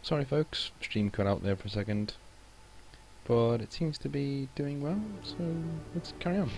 Sorry folks, stream cut out there for a second. But it seems to be doing well, so let's carry on.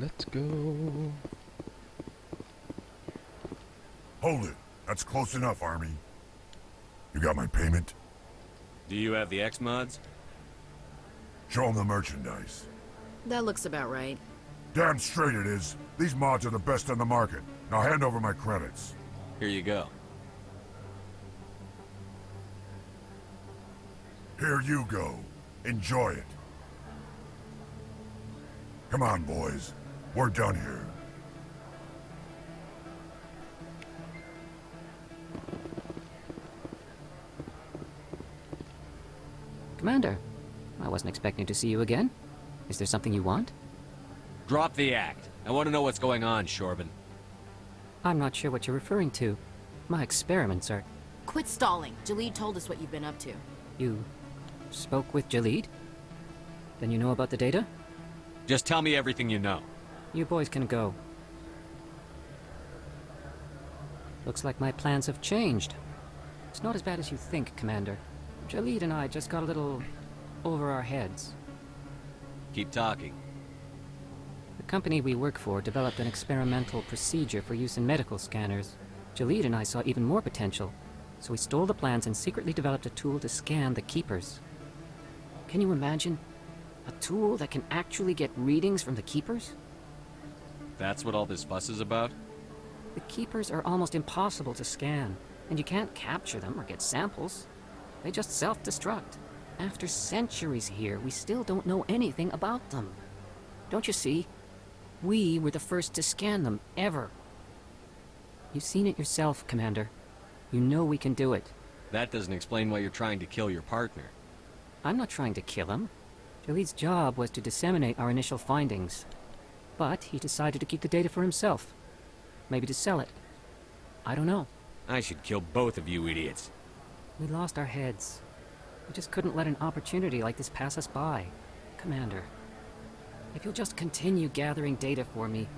Let's go. Hold it. That's close enough, Army. You got my payment? Do you have the X-Mods? Show 'em the merchandise. That looks about right. Damn straight it is. These mods are the best on the market. Now hand over my credits. Here you go. Here you go. Enjoy it. Come on, boys. We're done here. Commander, I wasn't expecting to see you again. Is there something you want? Drop the act. I want to know what's going on, Shorben. I'm not sure what you're referring to. My experiments are... Quit stalling. Jalid told us what you've been up to. You spoke with Jalid? Then you know about the data? Just tell me everything you know. You boys can go. Looks like my plans have changed. It's not as bad as you think, Commander. Jalid and I just got a little over our heads. Keep talking. The company we work for developed an experimental procedure for use in medical scanners. Jalid and I saw even more potential, so we stole the plans and secretly developed a tool to scan the Keepers. Can you imagine? A tool that can actually get readings from the Keepers? That's what all this fuss is about? The Keepers are almost impossible to scan, and you can't capture them or get samples. They just self-destruct. After centuries here, we still don't know anything about them. Don't you see? We were the first to scan them, ever. You've seen it yourself, Commander. You know we can do it. That doesn't explain why you're trying to kill your partner. I'm not trying to kill him. Jalid's job was to disseminate our initial findings. But he decided to keep the data for himself. Maybe to sell it. I don't know. I should kill both of you idiots. We lost our heads. We just couldn't let an opportunity like this pass us by. Commander, if you'll just continue gathering data for me,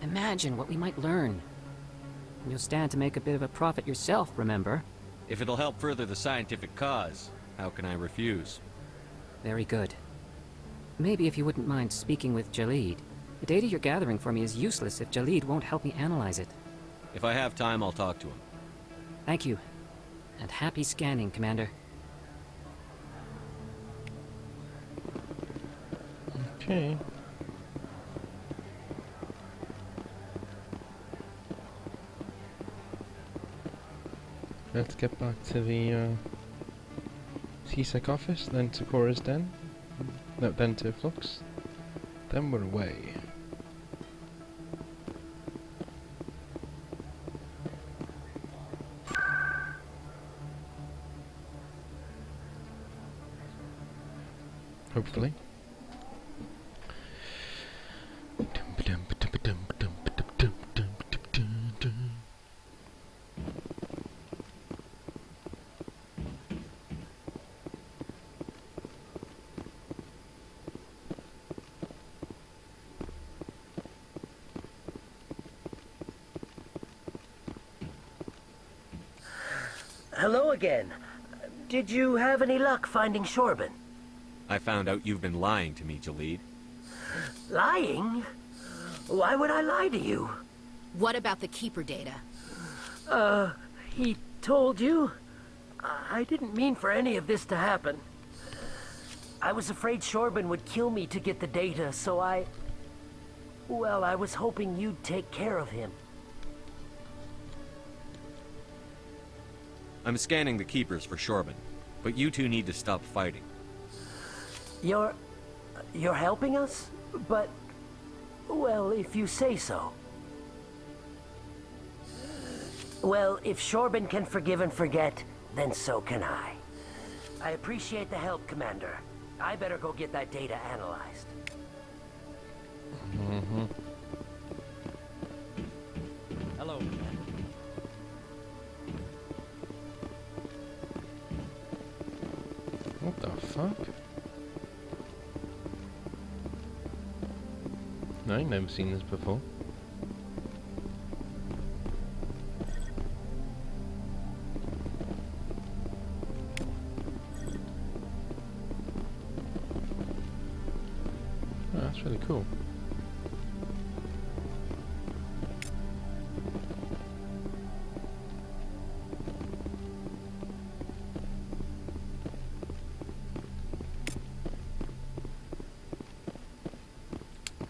imagine what we might learn. And you'll stand to make a bit of a profit yourself, remember? If it'll help further the scientific cause, how can I refuse? Very good. Maybe if you wouldn't mind speaking with Jalid. The data you're gathering for me is useless if Jalid won't help me analyze it. If I have time, I'll talk to him. Thank you. And happy scanning, Commander. Okay. Let's get back to the CSEC office, then to Cora's den. No, then to Flux. Then we're away. Hopefully. Hello again. Did you have any luck finding Shorben? I found out you've been lying to me, Jalid. Lying? Why would I lie to you? What about the Keeper data? He told you? I didn't mean for any of this to happen. I was afraid Shorben would kill me to get the data, so well, I was hoping you'd take care of him. I'm scanning the Keepers for Shorben, but you two need to stop fighting. You're helping us? But Well, if you say so. Well, if Shorben can forgive and forget, then so can I. I appreciate the help, Commander. I better go get that data analyzed. Hello. What the fuck? No, I've never seen this before. Oh, that's really cool.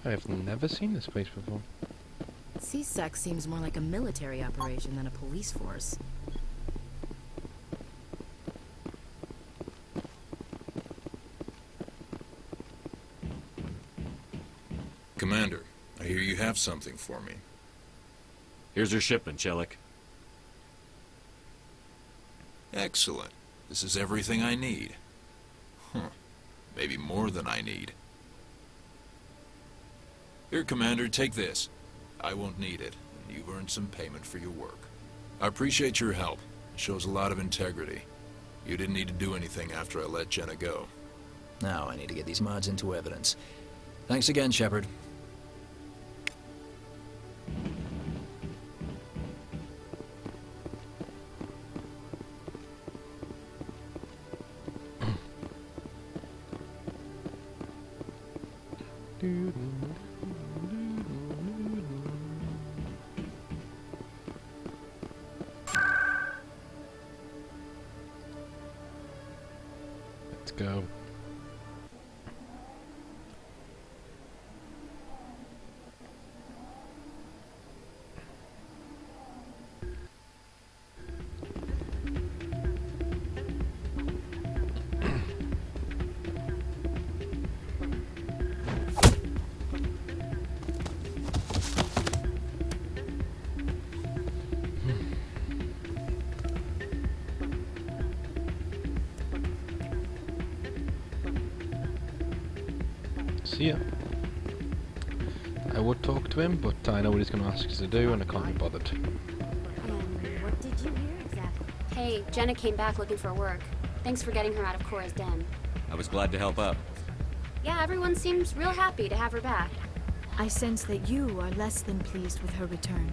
I have never seen this place before. CSEC seems more like a military operation than a police force. Commander, I hear you have something for me. Here's your shipment, Shellick. Excellent. This is everything I need. Huh. Maybe more than I need. Here, Commander, take this. I won't need it, and you've earned some payment for your work. I appreciate your help. It shows a lot of integrity. You didn't need to do anything after I let Jenna go. Now I need to get these mods into evidence. Thanks again, Shepard. Let's go. See ya. I would talk to him, but I know what he's going to ask us to do, and I can't be bothered. And what did you hear exactly? Hey, Jenna came back looking for work. Thanks for getting her out of Cora's den. I was glad to help out. Yeah, everyone seems real happy to have her back. I sense that you are less than pleased with her return.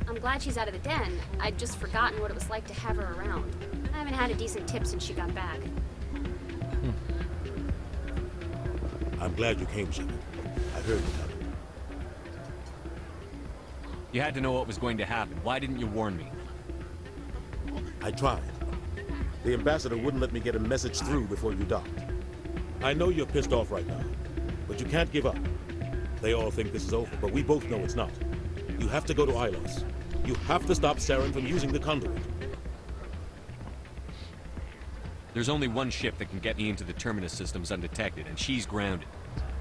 I'm glad she's out of the den. I'd just forgotten what it was like to have her around. I haven't had a decent tip since she got back. I'm glad you came, Shepard. I heard what happened. You had to know what was going to happen. Why didn't you warn me? I tried. The ambassador wouldn't let me get a message through before you docked. I know you're pissed off right now, but you can't give up. They all think this is over, but we both know it's not. You have to go to Ilos. You have to stop Saren from using the conduit. There's only one ship that can get me into the Terminus systems undetected, and she's grounded.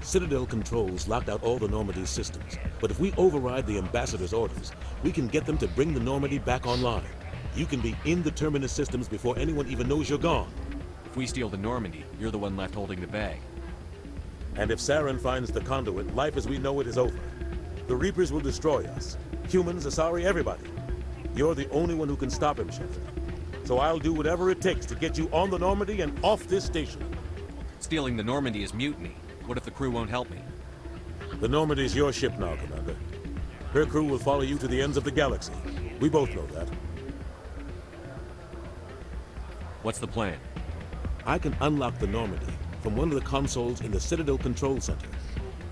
Citadel controls locked out all the Normandy's systems, but if we override the ambassador's orders, we can get them to bring the Normandy back online. You can be in the Terminus systems before anyone even knows you're gone. If we steal the Normandy, you're the one left holding the bag. And if Saren finds the conduit, life as we know it is over. The Reapers will destroy us. Humans, Asari, everybody. You're the only one who can stop him, Shepard. So I'll do whatever it takes to get you on the Normandy and off this station. Stealing the Normandy is mutiny. What if the crew won't help me? The Normandy's your ship now, Commander. Her crew will follow you to the ends of the galaxy. We both know that. What's the plan? I can unlock the Normandy from one of the consoles in the Citadel Control Center.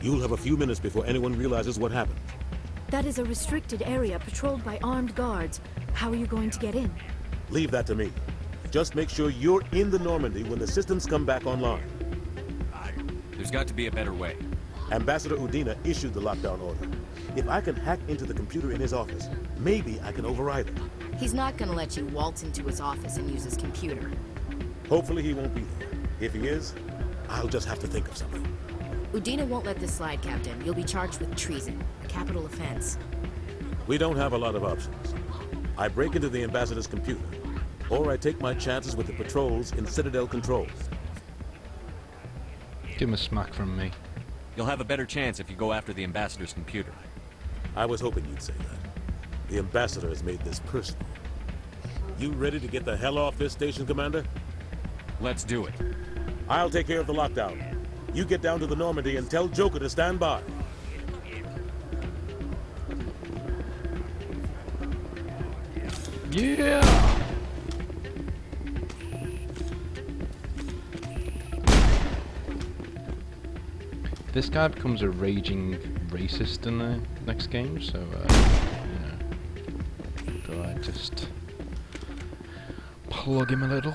You'll have a few minutes before anyone realizes what happened. That is a restricted area patrolled by armed guards. How are you going to get in? Leave that to me. Just make sure you're in the Normandy when the systems come back online. There's got to be a better way. Ambassador Udina issued the lockdown order. If I can hack into the computer in his office, maybe I can override it. He's not gonna let you waltz into his office and use his computer. Hopefully he won't be there. If he is, I'll just have to think of something. Udina won't let this slide, Captain. You'll be charged with treason, a capital offense. We don't have a lot of options. I break into the Ambassador's computer, or I take my chances with the patrols in Citadel controls. Give him a smack from me. You'll have a better chance if you go after the Ambassador's computer. I was hoping you'd say that. The Ambassador has made this personal. You ready to get the hell off this station, Commander? Let's do it. I'll take care of the lockdown. You get down to the Normandy and tell Joker to stand by. Yeah! This guy becomes a raging racist in the next game, so, you know, do I just plug him a little?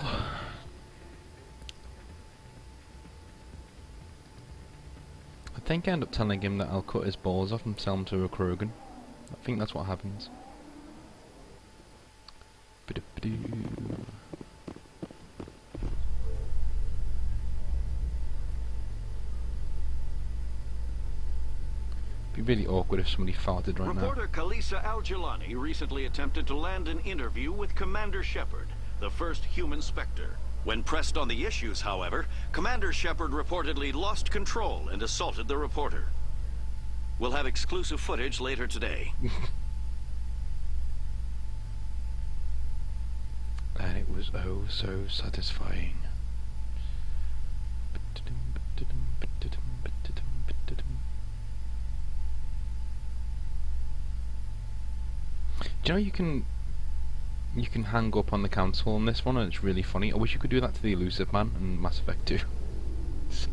I think I end up telling him that I'll cut his balls off and sell him to a Krogan. I think that's what happens. Be really awkward if somebody farted right now. Reporter Kalisa Al-Jilani recently attempted to land an interview with Commander Shepard, the first human Spectre. When pressed on the issues, however, Commander Shepard reportedly lost control and assaulted the reporter. We'll have exclusive footage later today. And it was oh so satisfying. Do you know you can hang up on the council on this one, and it's really funny. I wish you could do that to the Elusive Man in Mass Effect 2. Just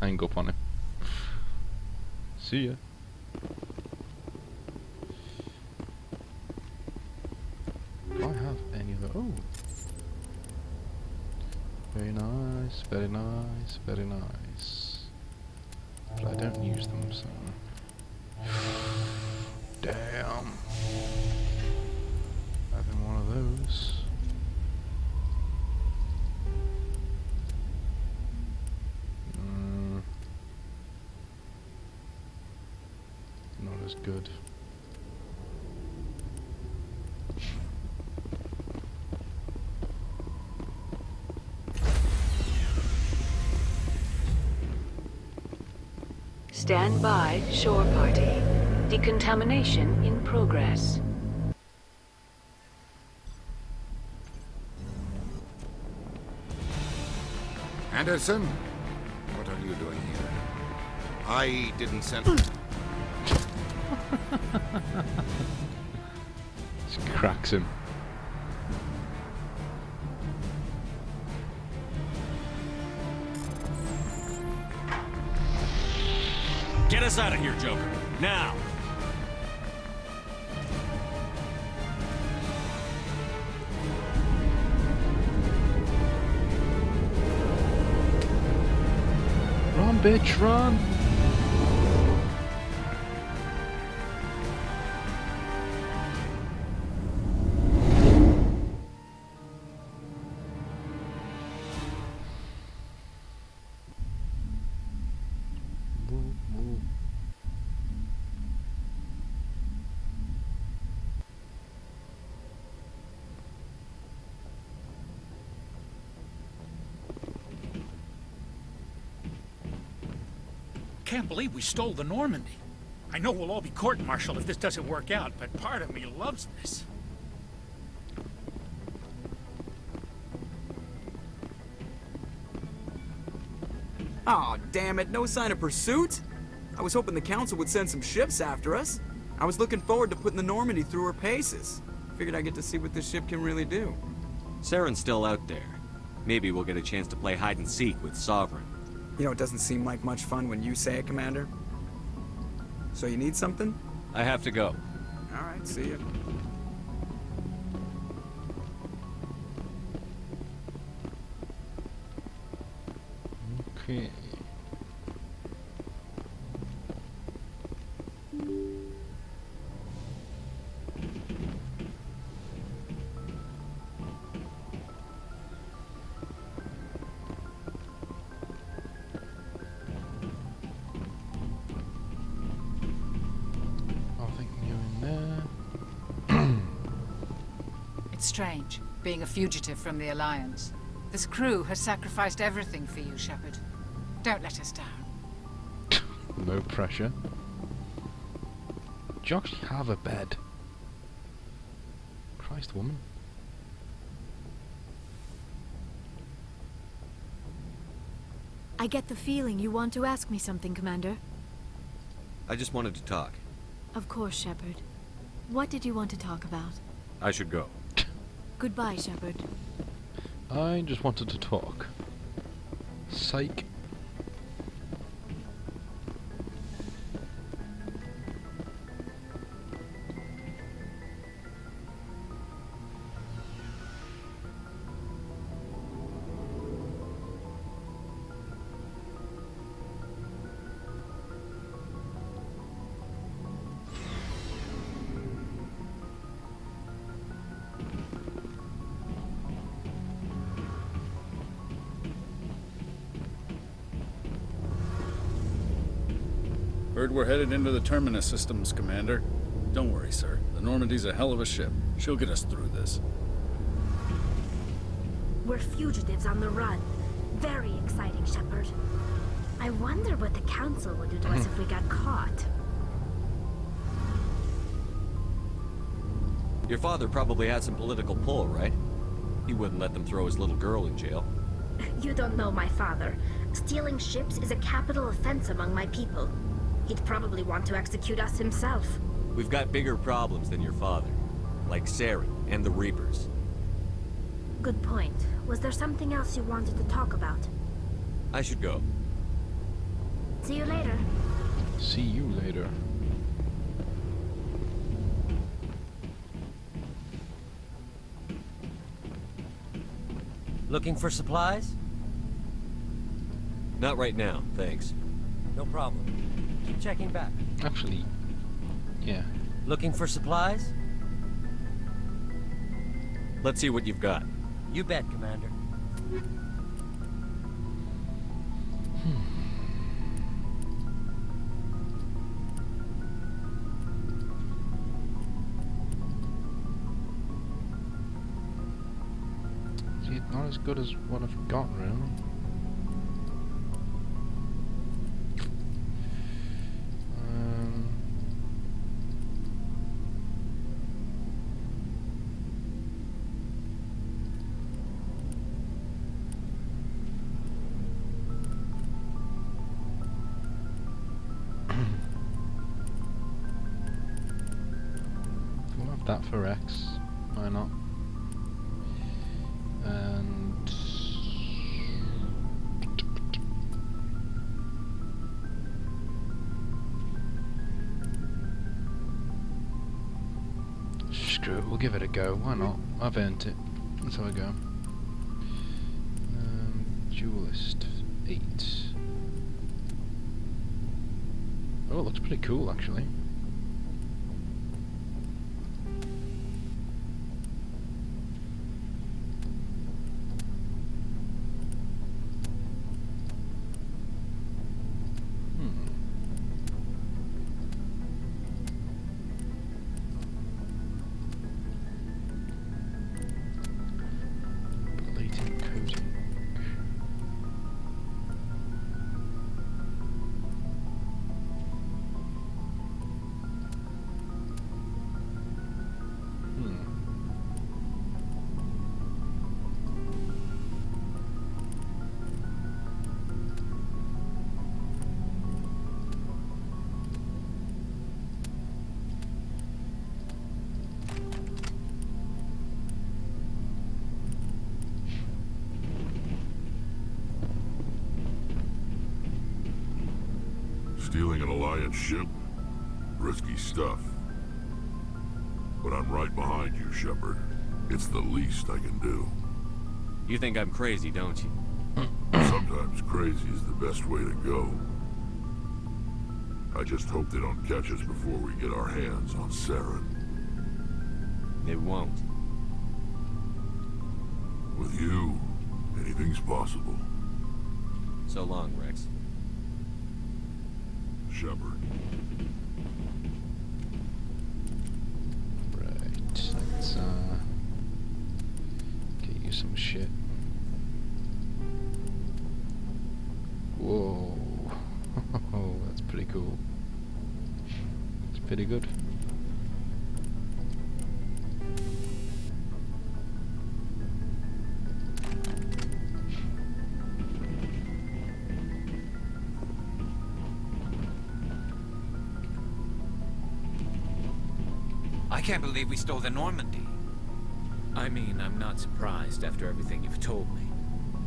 hang up on him. See ya. Do I have any other? Oh, very nice, very nice, very nice. But I don't use them, so damn. Having one of those. Not as good. Stand by, shore party. Decontamination in progress. Anderson? What are you doing here? I didn't send... Just cracks him. Get us out of here, Joker. Now! Run, bitch, run! Can't believe we stole the Normandy. I know we'll all be court-martialed if this doesn't work out, but part of me loves this. Aw, damn it, no sign of pursuit? I was hoping the Council would send some ships after us. I was looking forward to putting the Normandy through her paces. Figured I'd get to see what this ship can really do. Saren's still out there. Maybe we'll get a chance to play hide-and-seek with Sovereign. You know, it doesn't seem like much fun when you say it, Commander. So you need something? I have to go. All right, see ya. Okay. It's strange, being a fugitive from the Alliance. This crew has sacrificed everything for you, Shepard. Don't let us down. No pressure. Do you actually have a bed? Christ, woman. I get the feeling you want to ask me something, Commander. I just wanted to talk. Of course, Shepard. What did you want to talk about? I should go. Goodbye, Shepard. I just wanted to talk. Psych. Heard we're headed into the Terminus systems, Commander. Don't worry, sir. The Normandy's a hell of a ship. She'll get us through this. We're fugitives on the run. Very exciting, Shepard. I wonder what the Council would do to us if we got caught. Your father probably had some political pull, right? He wouldn't let them throw his little girl in jail. You don't know my father. Stealing ships is a capital offense among my people. He'd probably want to execute us himself. We've got bigger problems than your father. Like Saren and the Reapers. Good point. Was there something else you wanted to talk about? I should go. See you later. See you later. Looking for supplies? Not right now, thanks. No problem. Keep checking back. Actually, yeah. Looking for supplies? Let's see what you've got. You bet, Commander. See, not as good as what I've got, really. We'll have that for X. Why not? And screw it, we'll give it a go. Why not? I've earned it. That's how I go. Duelist 8. Oh, it looks pretty cool, actually. Stealing an Alliance ship? Risky stuff. But I'm right behind you, Shepard. It's the least I can do. You think I'm crazy, don't you? Sometimes crazy is the best way to go. I just hope they don't catch us before we get our hands on Saren. They won't. With you, anything's possible. So long, Rex. Shepard. Right, let's some shit. Whoa. That's pretty cool. It's pretty good. I can't believe we stole the Normandy. I mean, I'm not surprised after everything you've told me,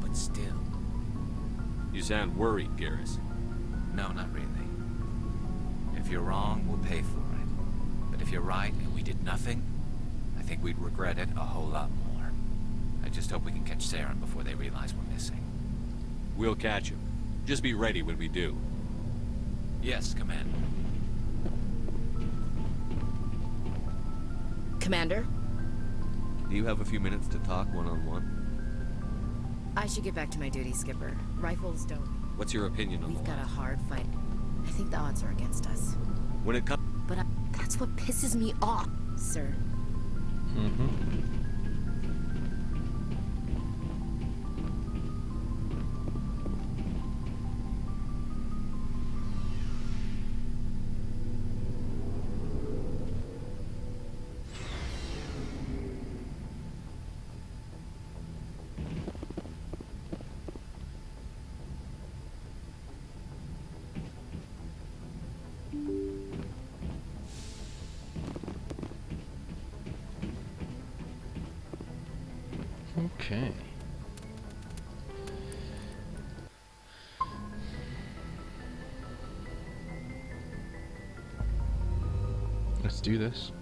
but still. You sound worried, Garrus. No, not really. If you're wrong, we'll pay for it. But if you're right and we did nothing, I think we'd regret it a whole lot more. I just hope we can catch Saren before they realize we're missing. We'll catch him. Just be ready when we do. Yes, Commander. Commander? Do you have a few minutes to talk one-on-one? I should get back to my duty, Skipper. Rifles don't... What's your opinion on We've got a hard fight. I think the odds are against us. When it comes... But that's what pisses me off, sir. Mm-hmm. Okay. Let's do this.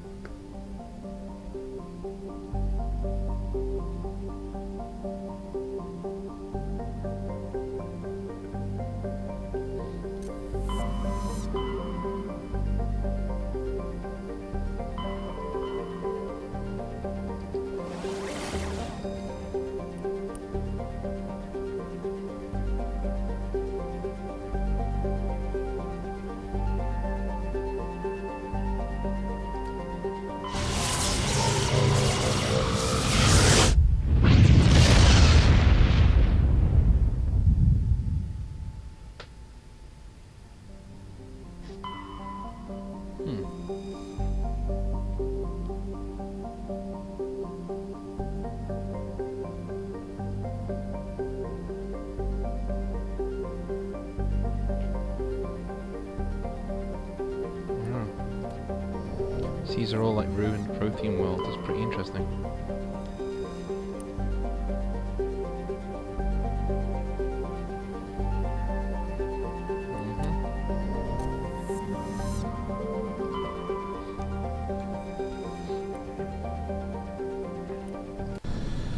These are all like ruined Prothean worlds. It's pretty interesting.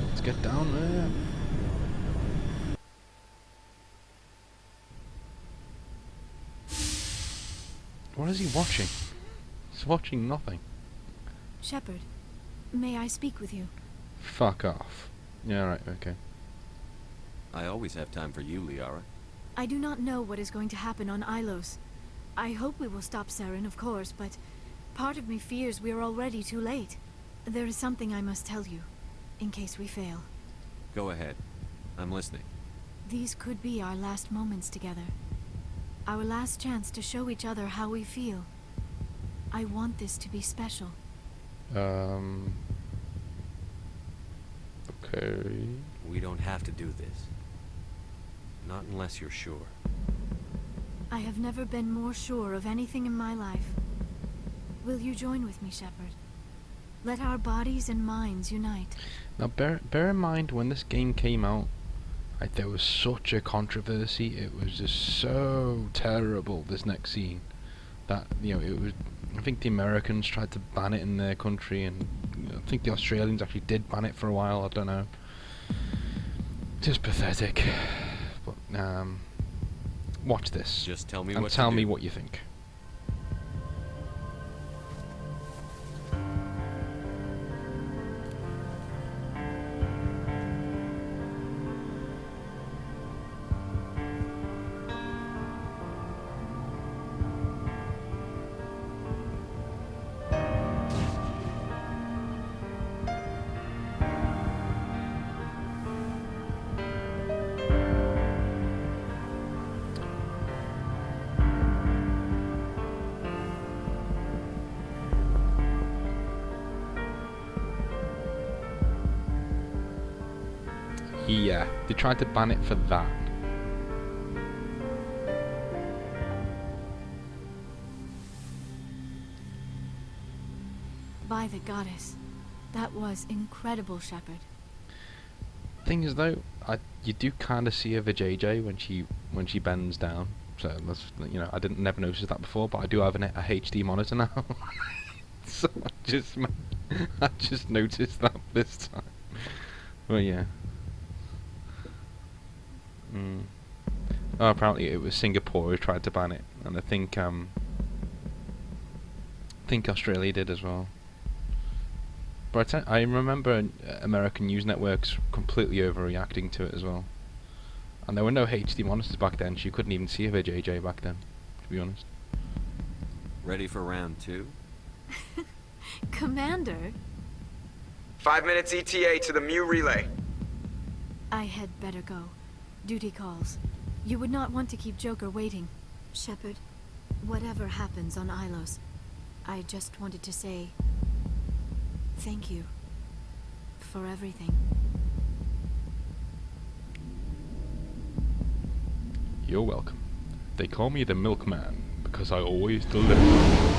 Let's get down there. What is he watching? He's watching nothing. Shepard, may I speak with you? Fuck off. Yeah, right, okay. I always have time for you, Liara. I do not know what is going to happen on Ilos. I hope we will stop Saren, of course, but part of me fears we are already too late. There is something I must tell you, in case we fail. Go ahead. I'm listening. These could be our last moments together. Our last chance to show each other how we feel. I want this to be special. Okay. We don't have to do this. Not unless you're sure. I have never been more sure of anything in my life. Will you join with me, Shepard? Let our bodies and minds unite. Now bear in mind, when this game came out, like, there was such a controversy. It was just so terrible, this next scene, that, you know, it was... I think the Americans tried to ban it in their country, and I think the Australians actually did ban it for a while. I don't know. Just pathetic. But watch this. Just tell me and what tell to me do. what you think. Yeah, they tried to ban it for that. By the goddess. That was incredible, Shepard. Thing is though, you do kind of see a vajayjay when she bends down. So that's, you know, I never noticed that before, but I do have a HD monitor now. So I just noticed that this time. Well, yeah. Oh, apparently it was Singapore who tried to ban it, and I think Australia did as well. But I remember American news networks completely overreacting to it as well. And there were no HD monitors back then, so you couldn't even see a vajayjay back then, to be honest. Ready for round 2? Commander? 5 minutes ETA to the Mu relay. I had better go. Duty calls. You would not want to keep Joker waiting. Shepard, whatever happens on Ilos, I just wanted to say thank you for everything. You're welcome. They call me the Milkman because I always deliver.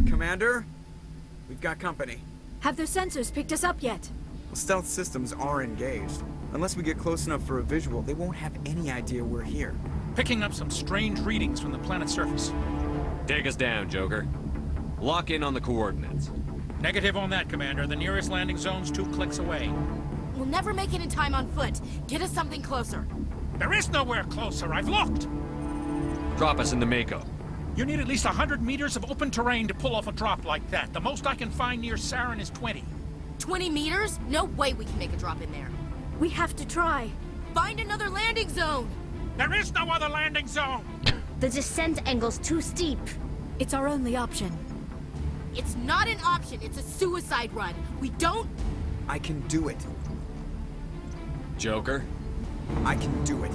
Commander, we've got company. Have those sensors picked us up yet? Well, stealth systems are engaged. Unless we get close enough for a visual, they won't have any idea we're here. Picking up some strange readings from the planet's surface. Take us down, Joker. Lock in on the coordinates. Negative on that, Commander. The nearest landing zone's 2 clicks away. We'll never make it in time on foot. Get us something closer. There is nowhere closer. I've looked. Drop us in the Mako. You need at least 100 meters of open terrain to pull off a drop like that. The most I can find near Saren is 20. 20 meters? No way we can make a drop in there. We have to try. Find another landing zone. There is no other landing zone. The descent angle's too steep. It's our only option. It's not an option. It's a suicide run. We don't... I can do it. Joker? I can do it.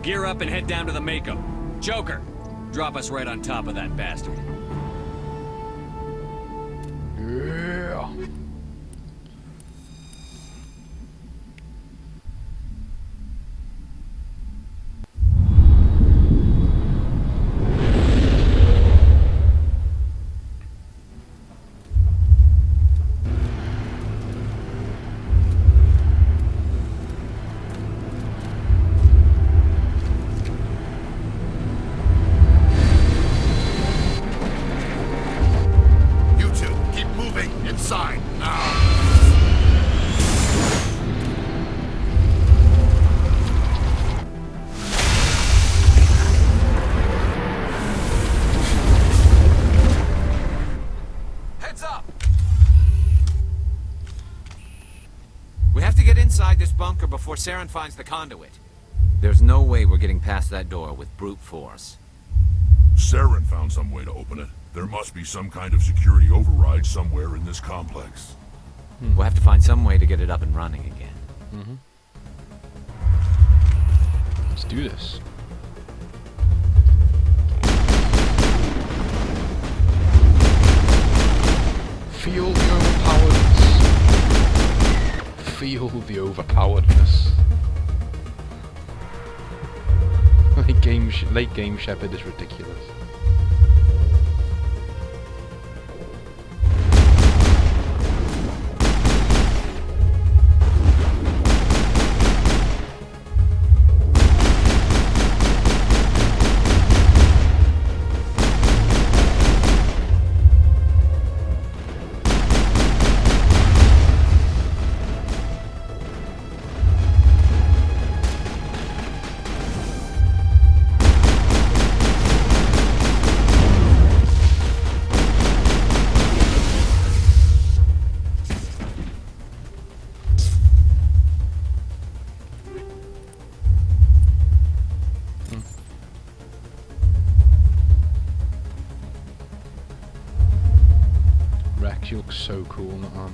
Gear up and head down to the Mako. Joker, drop us right on top of that bastard. Yeah. Before Saren finds the conduit. There's no way we're getting past that door with brute force. Saren found some way to open it. There must be some kind of security override somewhere in this complex. We'll have to find some way to get it up and running again. Let's do this. Feel the overpoweredness. Feel the overpoweredness. Late game Shepard is ridiculous. looks so cool in that armor.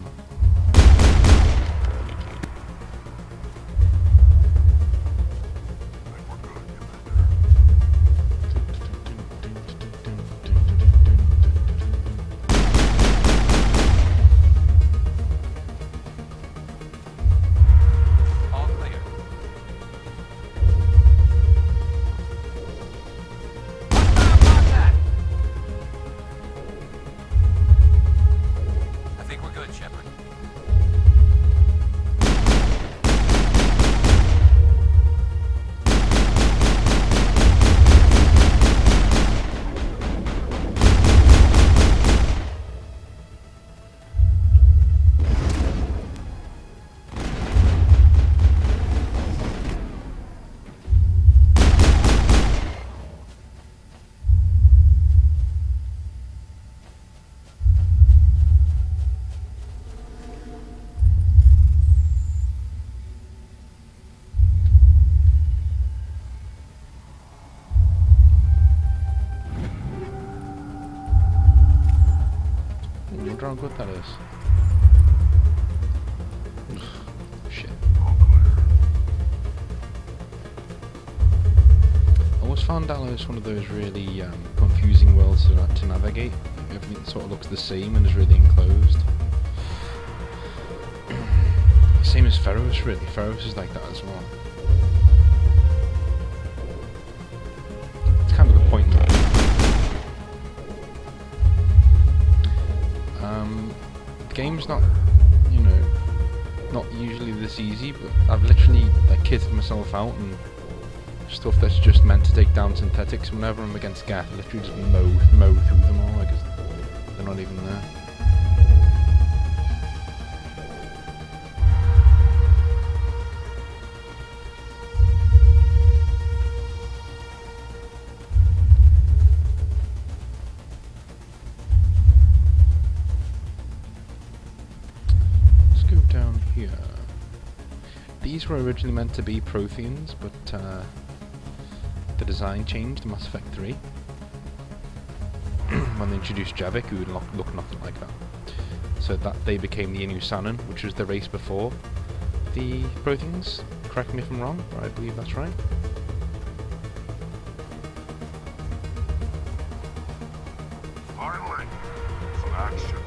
I wonder how good that is. Shit. I always found Allos one of those really confusing worlds to navigate. Everything sort of looks the same and is really enclosed. Same as Feros, really. Feros is like that as well. It's kind of the point. The game's not, you know, not usually this easy, but I've literally like kitted myself out and stuff that's just meant to take down synthetics. Whenever I'm against Geth, I literally just mow through them all because they're not even there. These were originally meant to be Protheans, but the design changed in Mass Effect 3 when they introduced Javik, who would look nothing like that. So that they became the Inu Sanin, which was the race before the Protheans. Correct me if I'm wrong, but I believe that's right. Finally, some action.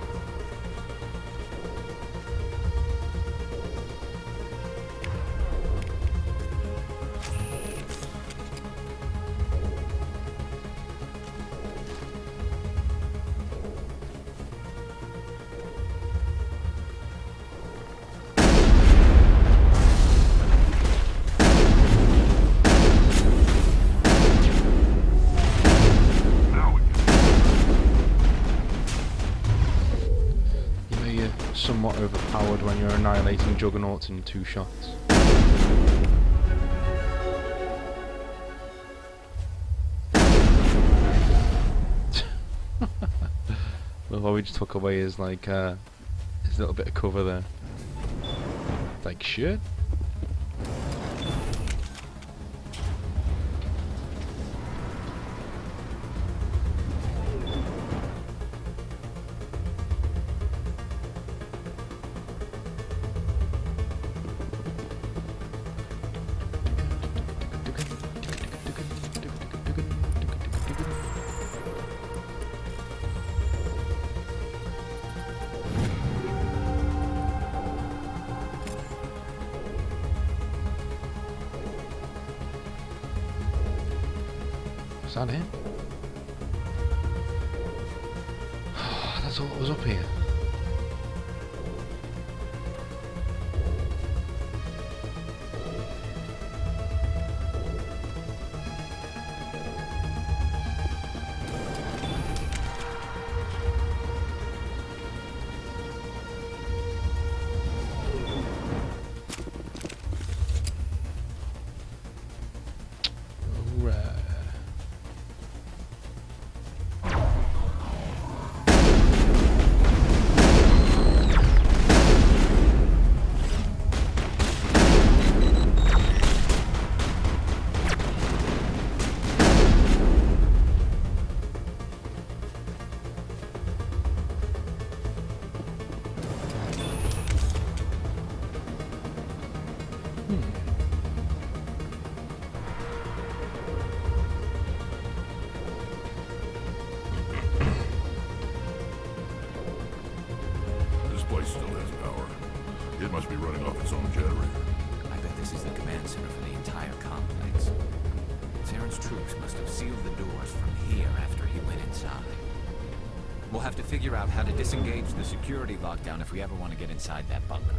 Somewhat overpowered when you're annihilating juggernauts in 2 shots. Well, what we just took away is like his little bit of cover there. Like shit. Is that it? That's all that was up here. This place still has power. It must be running off its own generator. I bet this is the command center for the entire complex. Saren's troops must have sealed the doors from here after he went inside. We'll have to figure out how to disengage the security lockdown if we ever want to get inside that bunker.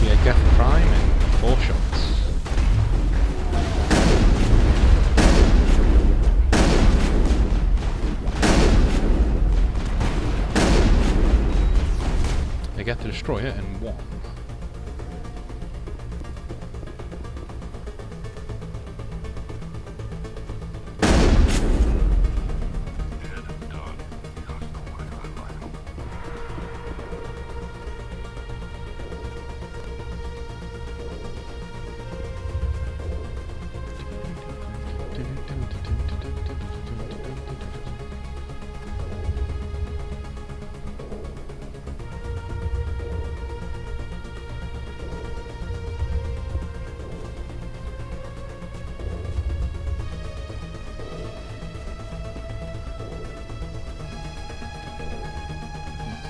Yeah, Death Prime in 4 shots. They get to destroy it in 1.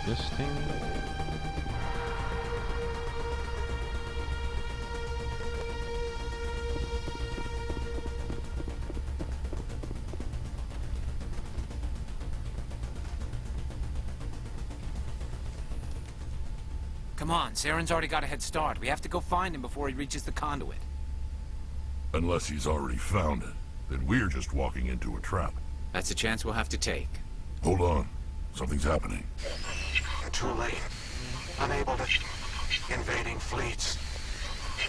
This thing. Come on, Saren's already got a head start. We have to go find him before he reaches the conduit. Unless he's already found it, then we're just walking into a trap. That's a chance we'll have to take. Hold on. Something's happening. Too late. Unable to... Invading fleets.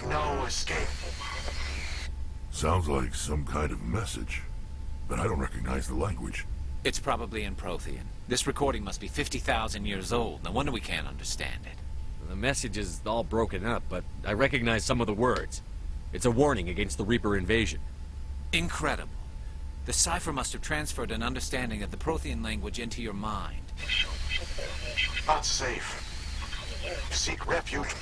No escape. Sounds like some kind of message, but I don't recognize the language. It's probably in Prothean. This recording must be 50,000 years old. No wonder we can't understand it. The message is all broken up, but I recognize some of the words. It's a warning against the Reaper invasion. Incredible. The cipher must have transferred an understanding of the Prothean language into your mind. Not safe. Seek refuge.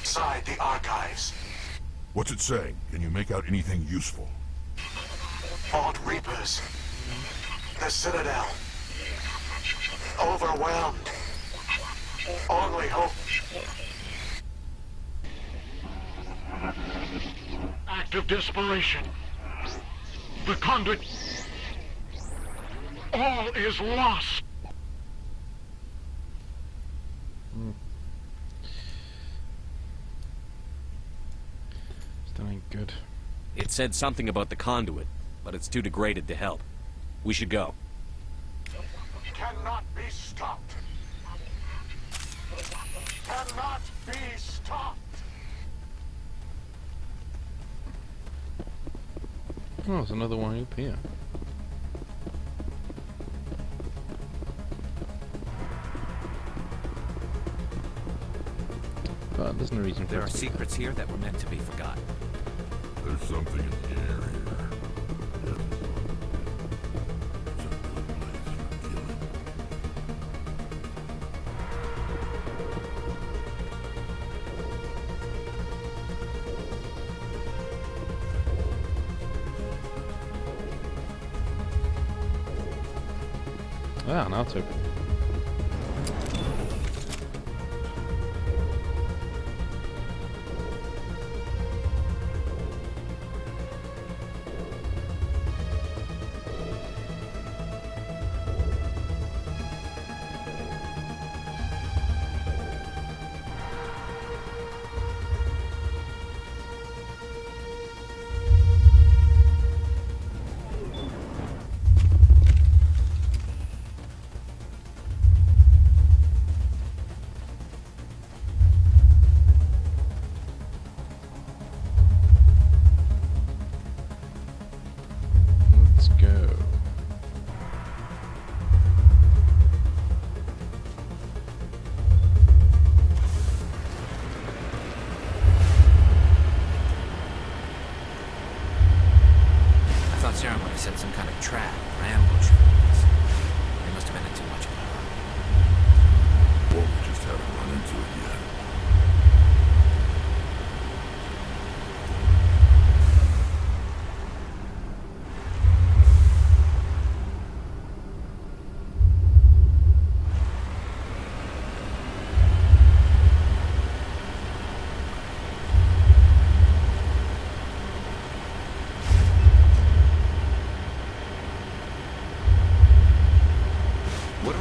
Inside the archives. What's it saying? Can you make out anything useful? Fought Reapers. The Citadel. Overwhelmed. Only hope. Act of desperation. The conduit. All is lost. Still ain't good. It said something about the conduit, but it's too degraded to help. We should go. Cannot be stopped. Cannot be stopped. Oh, there's another one up here. But there's no reason for There it are to be secrets here that were meant to be forgotten. There's something in the air here. Ah, now it's open.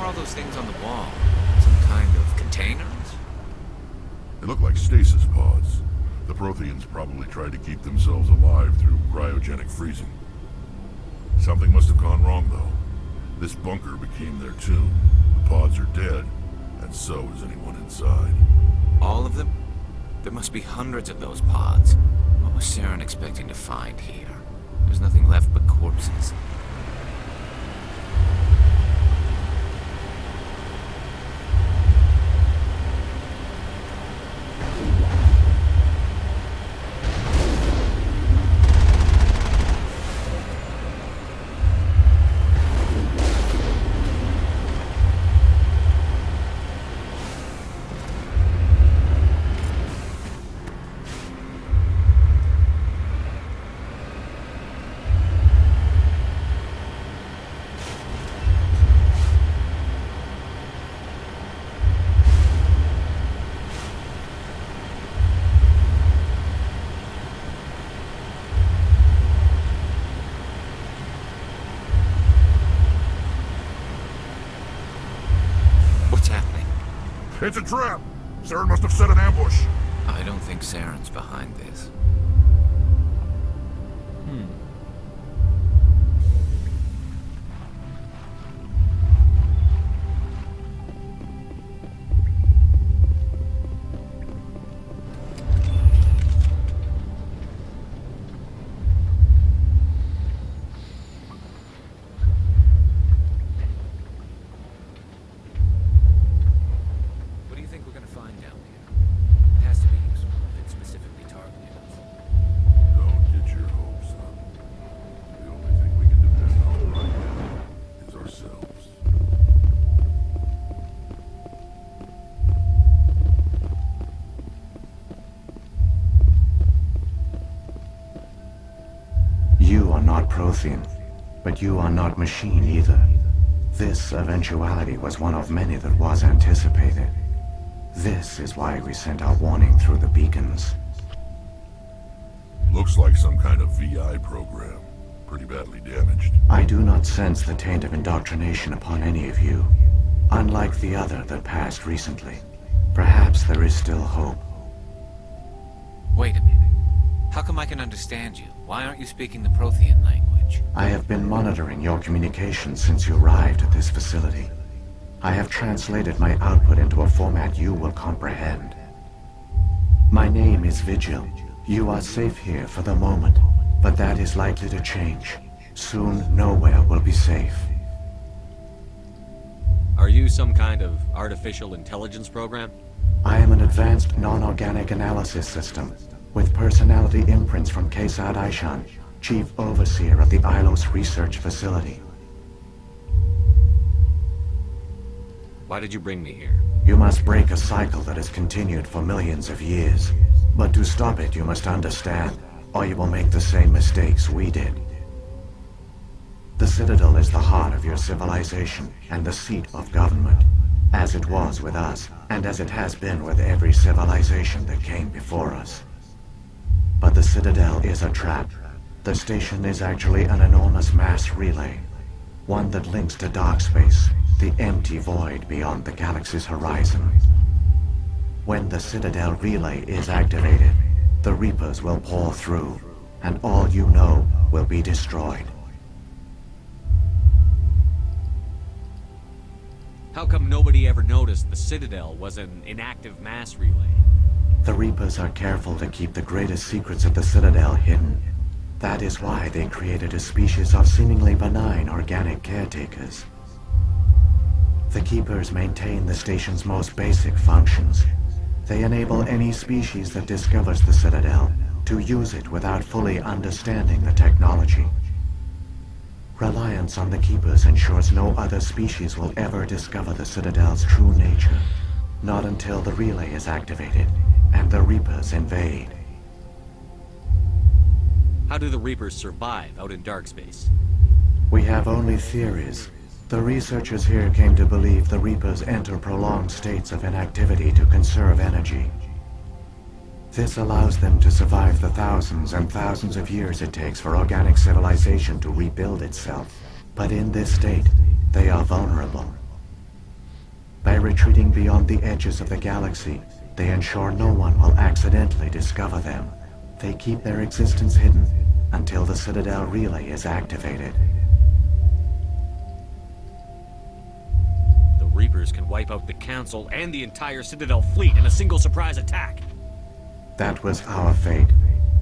are all those things on the wall? Some kind of containers? They look like stasis pods. The Protheans probably tried to keep themselves alive through cryogenic freezing. Something must have gone wrong, though. This bunker became their tomb. The pods are dead, and so is anyone inside. All of them? There must be hundreds of those pods. What was Saren expecting to find here? There's nothing left but corpses. It's a trap! Saren must have set an ambush. I don't think Saren's behind this. You are not Prothean, but you are not machine either. This eventuality was one of many that was anticipated. This is why we sent our warning through the beacons. Looks like some kind of VI program. Pretty badly damaged. I do not sense the taint of indoctrination upon any of you. Unlike the other that passed recently. Perhaps there is still hope. Wait a minute. How come I can understand you? Why aren't you speaking the Prothean language? I have been monitoring your communications since you arrived at this facility. I have translated my output into a format you will comprehend. My name is Vigil. You are safe here for the moment, but that is likely to change. Soon, nowhere will be safe. Are you some kind of artificial intelligence program? I am an advanced non-organic analysis system, with personality imprints from Kesad Aishan, Chief Overseer of the Ilos Research Facility. Why did you bring me here? You must break a cycle that has continued for millions of years. But to stop it, you must understand, or you will make the same mistakes we did. The Citadel is the heart of your civilization and the seat of government, as it was with us, and as it has been with every civilization that came before us. But the Citadel is a trap. The station is actually an enormous mass relay, one that links to dark space, the empty void beyond the galaxy's horizon. When the Citadel relay is activated, the Reapers will pour through, and all you know will be destroyed. How come nobody ever noticed the Citadel was an inactive mass relay? The Reapers are careful to keep the greatest secrets of the Citadel hidden. That is why they created a species of seemingly benign organic caretakers. The Keepers maintain the station's most basic functions. They enable any species that discovers the Citadel to use it without fully understanding the technology. Reliance on the Keepers ensures no other species will ever discover the Citadel's true nature. Not until the relay is activated and the Reapers invade. How do the Reapers survive out in dark space? We have only theories. The researchers here came to believe the Reapers enter prolonged states of inactivity to conserve energy. This allows them to survive the thousands and thousands of years it takes for organic civilization to rebuild itself. But in this state, they are vulnerable. By retreating beyond the edges of the galaxy, they ensure no one will accidentally discover them. They keep their existence hidden until the Citadel relay is activated. The Reapers can wipe out the Council and the entire Citadel fleet in a single surprise attack. That was our fate.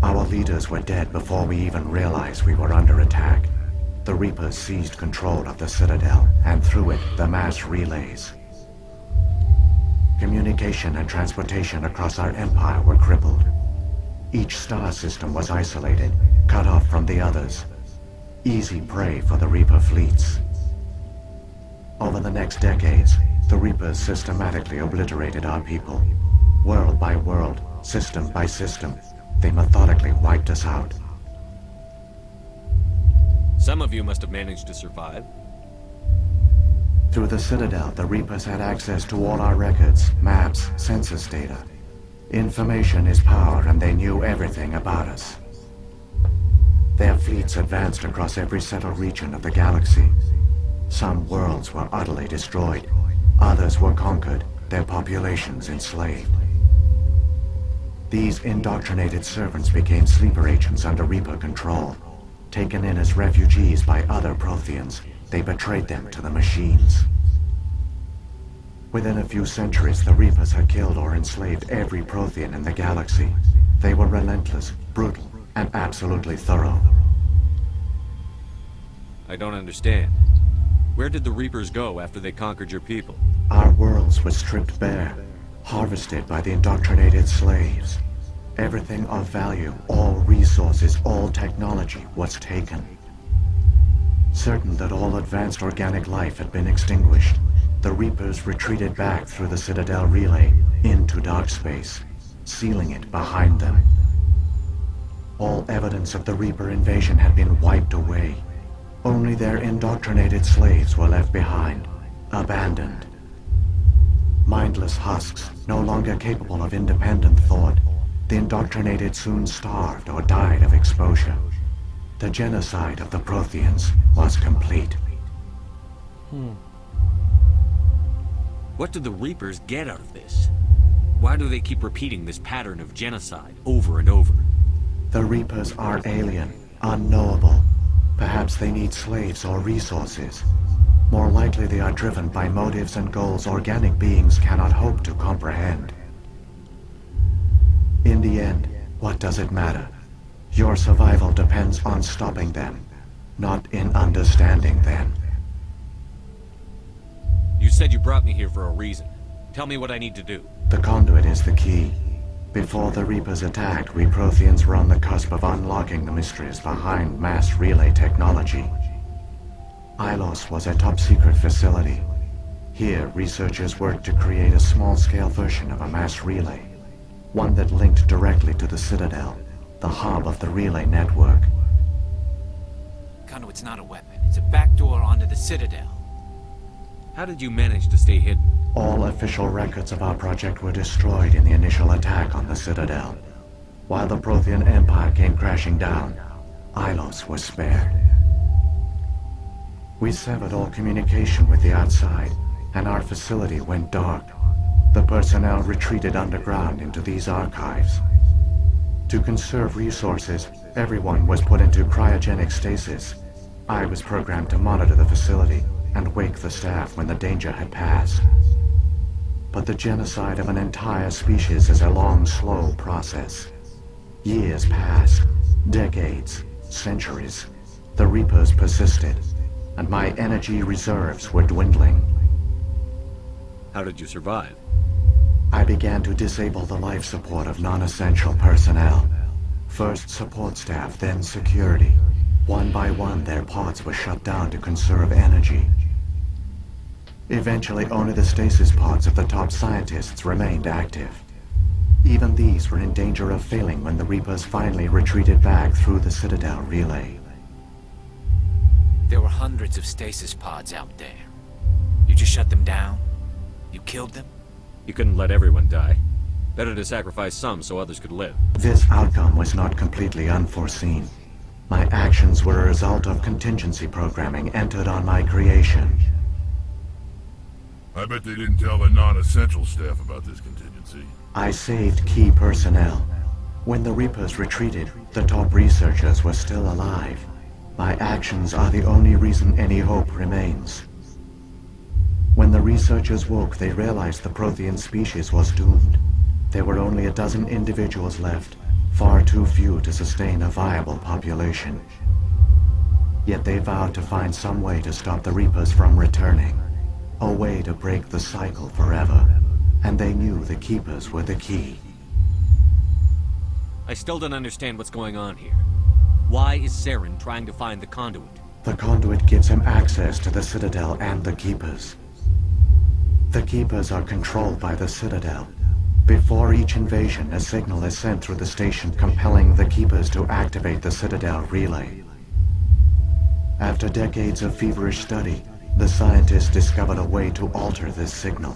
Our leaders were dead before we even realized we were under attack. The Reapers seized control of the Citadel, and through it, the mass relays. Communication and transportation across our empire were crippled. Each star system was isolated, cut off from the others. Easy prey for the Reaper fleets. Over the next decades, the Reapers systematically obliterated our people. World by world, system by system, they methodically wiped us out. Some of you must have managed to survive. Through the Citadel, the Reapers had access to all our records, maps, census data. Information is power, and they knew everything about us. Their fleets advanced across every settled region of the galaxy. Some worlds were utterly destroyed. Others were conquered, their populations enslaved. These indoctrinated servants became sleeper agents under Reaper control. Taken in as refugees by other Protheans, they betrayed them to the machines. Within a few centuries, the Reapers had killed or enslaved every Prothean in the galaxy. They were relentless, brutal, and absolutely thorough. I don't understand. Where did the Reapers go after they conquered your people? Our worlds were stripped bare, harvested by the indoctrinated slaves. Everything of value, all resources, all technology was taken. Certain that all advanced organic life had been extinguished, the Reapers retreated back through the Citadel relay into dark space, sealing it behind them. All evidence of the Reaper invasion had been wiped away. Only their indoctrinated slaves were left behind, abandoned. Mindless husks, no longer capable of independent thought, the indoctrinated soon starved or died of exposure. The genocide of the Protheans was complete. What do the Reapers get out of this? Why do they keep repeating this pattern of genocide over and over? The Reapers are alien, unknowable. Perhaps they need slaves or resources. More likely they are driven by motives and goals organic beings cannot hope to comprehend. In the end, what does it matter? Your survival depends on stopping them, not in understanding them. You said you brought me here for a reason. Tell me what I need to do. The conduit is the key. Before the Reapers attacked, we Protheans were on the cusp of unlocking the mysteries behind mass relay technology. Ilos was a top-secret facility. Here, researchers worked to create a small-scale version of a mass relay. One that linked directly to the Citadel, the hub of the relay network. Conduit's not a weapon. It's a backdoor onto the Citadel. How did you manage to stay hidden? All official records of our project were destroyed in the initial attack on the Citadel. While the Prothean Empire came crashing down, Ilos was spared. We severed all communication with the outside, and our facility went dark. The personnel retreated underground into these archives. To conserve resources, everyone was put into cryogenic stasis. I was programmed to monitor the facility and wake the staff when the danger had passed. But the genocide of an entire species is a long, slow process. Years passed, decades, centuries. The Reapers persisted, and my energy reserves were dwindling. How did you survive? I began to disable the life support of non-essential personnel. First support staff, then security. One by one, their pods were shut down to conserve energy. Eventually, only the stasis pods of the top scientists remained active. Even these were in danger of failing when the Reapers finally retreated back through the Citadel relay. There were hundreds of stasis pods out there. You just shut them down? You killed them? You couldn't let everyone die. Better to sacrifice some so others could live. This outcome was not completely unforeseen. My actions were a result of contingency programming entered on my creation. I bet they didn't tell the non-essential staff about this contingency. I saved key personnel. When the Reapers retreated, the top researchers were still alive. My actions are the only reason any hope remains. When the researchers woke, they realized the Prothean species was doomed. There were only a dozen individuals left, far too few to sustain a viable population. Yet they vowed to find some way to stop the Reapers from returning. A way to break the cycle forever. And they knew the Keepers were the key. I still don't understand what's going on here. Why is Saren trying to find the conduit? The conduit gives him access to the Citadel and the Keepers. The Keepers are controlled by the Citadel. Before each invasion, a signal is sent through the station compelling the Keepers to activate the Citadel relay. After decades of feverish study, the scientists discovered a way to alter this signal.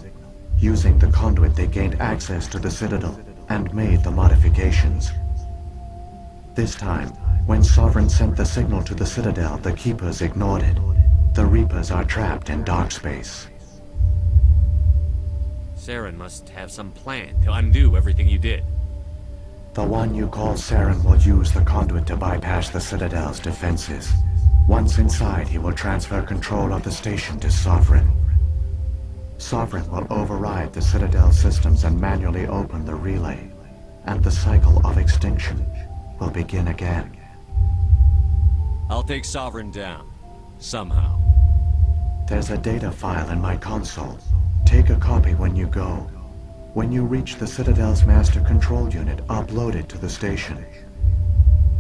Using the conduit, they gained access to the Citadel and made the modifications. This time, when Sovereign sent the signal to the Citadel, the Keepers ignored it. The Reapers are trapped in dark space. Saren must have some plan to undo everything you did. The one you call Saren will use the conduit to bypass the Citadel's defenses. Once inside, he will transfer control of the station to Sovereign. Sovereign will override the Citadel systems and manually open the relay, and the cycle of extinction will begin again. I'll take Sovereign down. Somehow. There's a data file in my console. Take a copy when you go. When you reach the Citadel's master control unit, upload it to the station.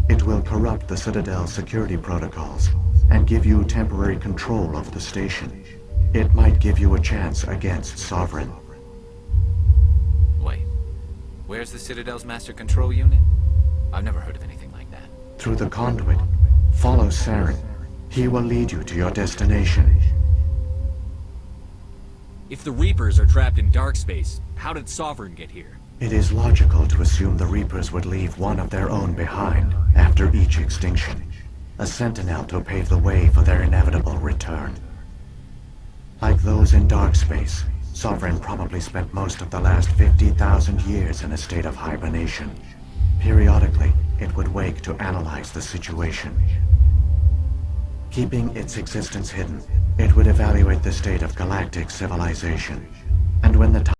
It will corrupt the Citadel's security protocols and give you temporary control of the station. It might give you a chance against Sovereign. Wait, where's the Citadel's master control unit? I've never heard of anything like that. Through the conduit, follow Saren. He will lead you to your destination. If the Reapers are trapped in dark space, how did Sovereign get here? It is logical to assume the Reapers would leave one of their own behind after each extinction. A sentinel to pave the way for their inevitable return. Like those in dark space, Sovereign probably spent most of the last 50,000 years in a state of hibernation. Periodically, it would wake to analyze the situation. Keeping its existence hidden, it would evaluate the state of galactic civilization. And when the time